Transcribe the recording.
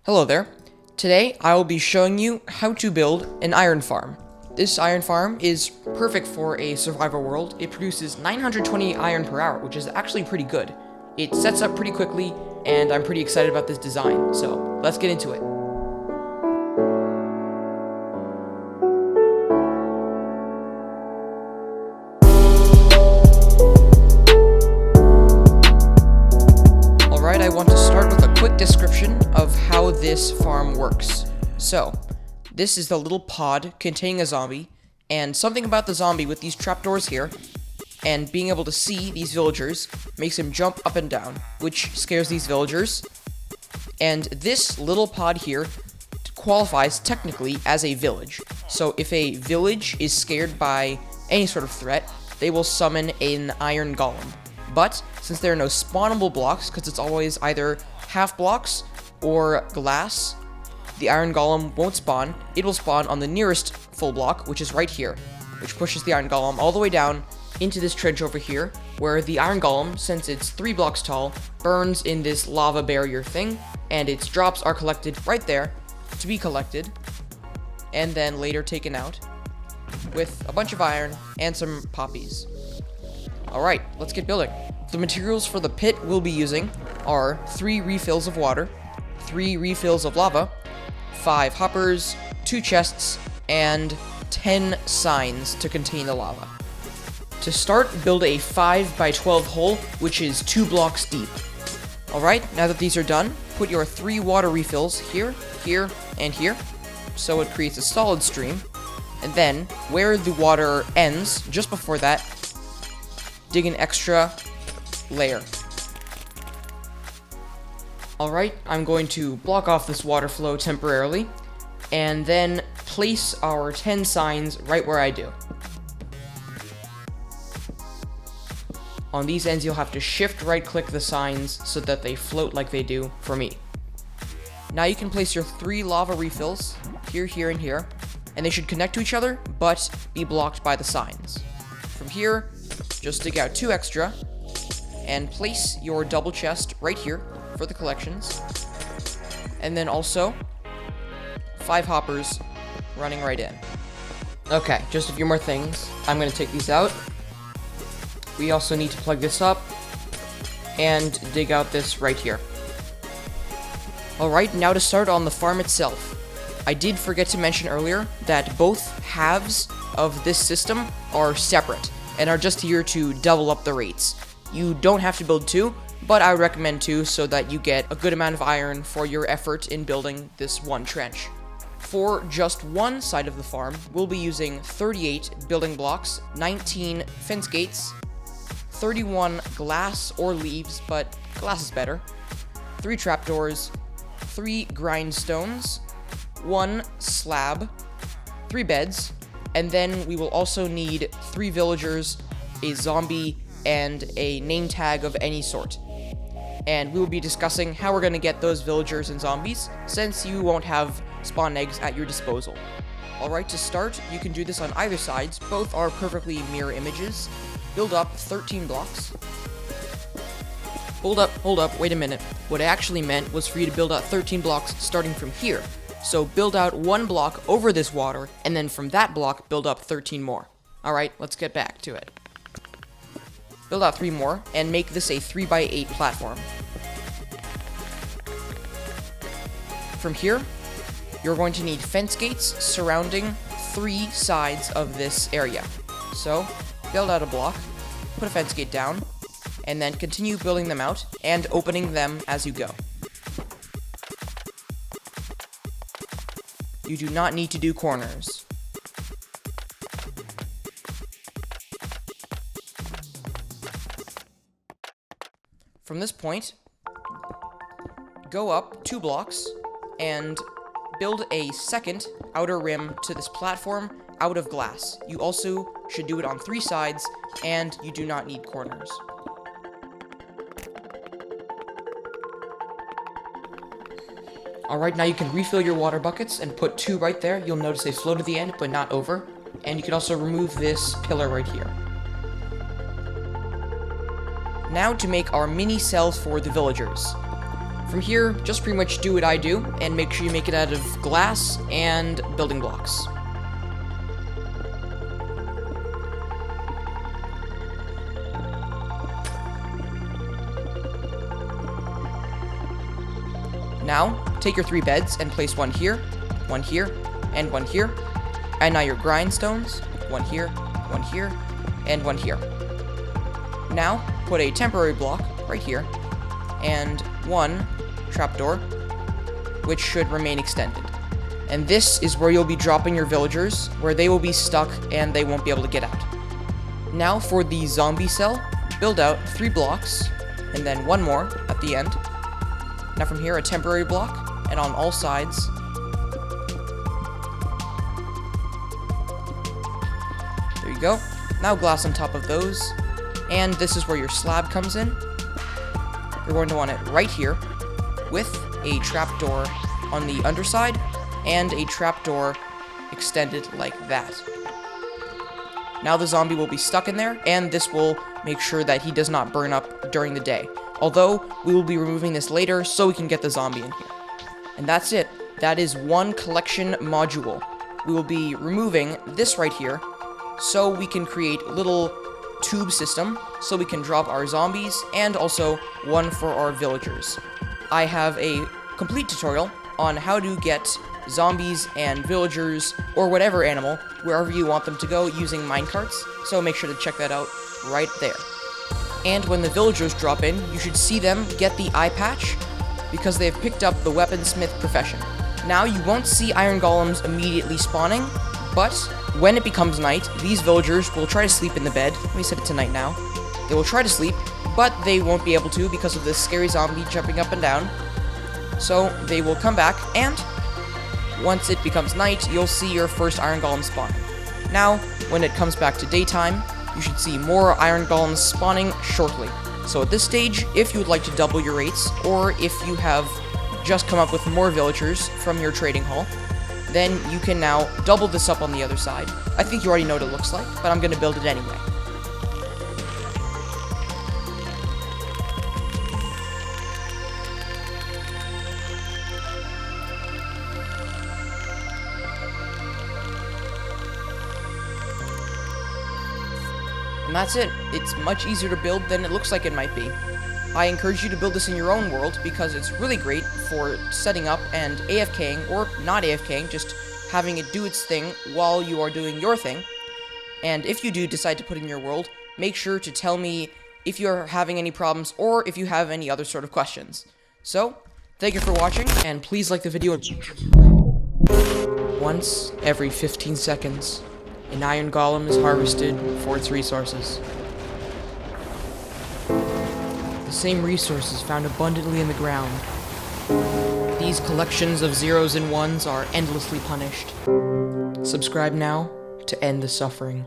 Hello there. Today I will be showing you how to build an iron farm. This iron farm is perfect for a survival world. It produces 920 iron per hour, which is actually pretty good. It sets up pretty quickly, and I'm pretty excited about this design, so let's get into it. Alright, I want to start with a quick description of how this farm works. So, this is the little pod containing a zombie, and something about the zombie with these trapdoors here, and being able to see these villagers makes him jump up and down, which scares these villagers. And this little pod here qualifies technically as a village. So if a village is scared by any sort of threat, they will summon an iron golem. But since there are no spawnable blocks, because it's always either half blocks or glass, the iron golem won't spawn. It will spawn on the nearest full block, which is right here, which pushes the iron golem all the way down into this trench over here, where the iron golem, since it's 3 blocks tall, burns in this lava barrier thing, and its drops are collected right there to be collected, and then later taken out with a bunch of iron and some poppies. Alright, let's get building. The materials for the pit we'll be using are 3 refills of water, 3 refills of lava, 5 hoppers, 2 chests, and 10 signs to contain the lava. To start, build a 5 by 12 hole, which is 2 blocks deep. Alright, now that these are done, put your 3 water refills here, here, and here, so it creates a solid stream. And then, where the water ends, just before that, dig an extra layer. Alright, I'm going to block off this water flow temporarily, and then place our 10 signs right where I do. On these ends, you'll have to shift right-click the signs so that they float like they do for me. Now you can place your 3 lava refills, here, here, and here, and they should connect to each other, but be blocked by the signs. From here, just dig out 2 extra, and place your double chest right here for the collections. And then also, 5 hoppers running right in. Okay, just a few more things. I'm going to take these out. We also need to plug this up and dig out this right here. Alright, now to start on the farm itself. I did forget to mention earlier that both halves of this system are separate and are just here to double up the rates. You don't have to build 2, but I would recommend 2 so that you get a good amount of iron for your effort in building this one trench. For just one side of the farm, we'll be using 38 building blocks, 19 fence gates, 31 glass or leaves, but glass is better, 3 trapdoors, 3 grindstones, 1 slab, 3 beds, and then we will also need 3 villagers, a zombie, and a name tag of any sort. And we will be discussing how we're going to get those villagers and zombies, since you won't have spawn eggs at your disposal. Alright, to start, you can do this on either sides. Both are perfectly mirror images. Build up 13 blocks. Hold up, wait a minute. What I actually meant was for you to build out 13 blocks starting from here. So build out 1 block over this water, and then from that block, build up 13 more. Alright, let's get back to it. Build out 3 more, and make this a 3 by 8 platform. From here, you're going to need fence gates surrounding 3 sides of this area. So, build out a block, put a fence gate down, and then continue building them out and opening them as you go. You do not need to do corners. From this point, go up 2 blocks and build a second outer rim to this platform out of glass. You also should do it on 3 sides, and you do not need corners. Alright, now you can refill your water buckets and put 2 right there. You'll notice they flow to the end, but not over. And you can also remove this pillar right here. Now to make our mini cells for the villagers. From here, just pretty much do what I do, and make sure you make it out of glass and building blocks. Now, take your 3 beds and place one here, and one here. And now your grindstones, one here, and one here. Now, put a temporary block right here, and one trapdoor, which should remain extended. And this is where you'll be dropping your villagers, where they will be stuck and they won't be able to get out. Now for the zombie cell, build out 3 blocks, and then one more at the end. Now from here, a temporary block, and on all sides. There you go. Now glass on top of those, and this is where your slab comes in. You're going to want it right here, with a trapdoor on the underside, and a trapdoor extended like that. Now the zombie will be stuck in there, and this will make sure that he does not burn up during the day. Although, we will be removing this later so we can get the zombie in here. And that's it. That is one collection module. We will be removing this right here, so we can create little tube system, so we can drop our zombies, and also one for our villagers. I have a complete tutorial on how to get zombies and villagers, or whatever animal, wherever you want them to go using minecarts, so make sure to check that out right there. And when the villagers drop in, you should see them get the eye patch, because they have picked up the weaponsmith profession. Now you won't see iron golems immediately spawning, but when it becomes night, these villagers will try to sleep in the bed. Let me set it to night now. They will try to sleep, but they won't be able to because of this scary zombie jumping up and down. So they will come back, and once it becomes night, you'll see your first iron golem spawn. Now, when it comes back to daytime, you should see more iron golems spawning shortly. So at this stage, if you would like to double your rates, or if you have just come up with more villagers from your trading hall, then you can now double this up on the other side. I think you already know what it looks like, but I'm going to build it anyway. And that's it. It's much easier to build than it looks like it might be. I encourage you to build this in your own world because it's really great for setting up and AFKing, or not AFKing, just having it do its thing while you are doing your thing. And if you do decide to put it in your world, make sure to tell me if you're having any problems or if you have any other sort of questions. So, thank you for watching, and please like the video. Once every 15 seconds, an iron golem is harvested for its resources. The same resources found abundantly in the ground. These collections of zeros and ones are endlessly punished. Subscribe now to end the suffering.